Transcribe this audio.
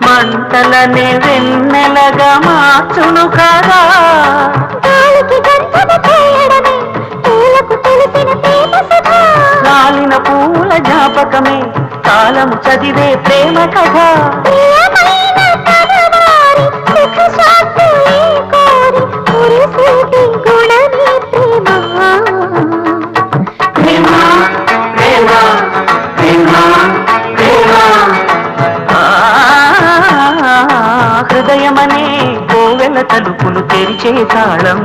మంటలనే వెన్నెలగా మార్చును కదా. రాలిన పూల జ్ఞాపకమే కాలము చదివే ప్రేమ కథ. హృదయమనే కోవెల తలుపులు తెరిచే తాళం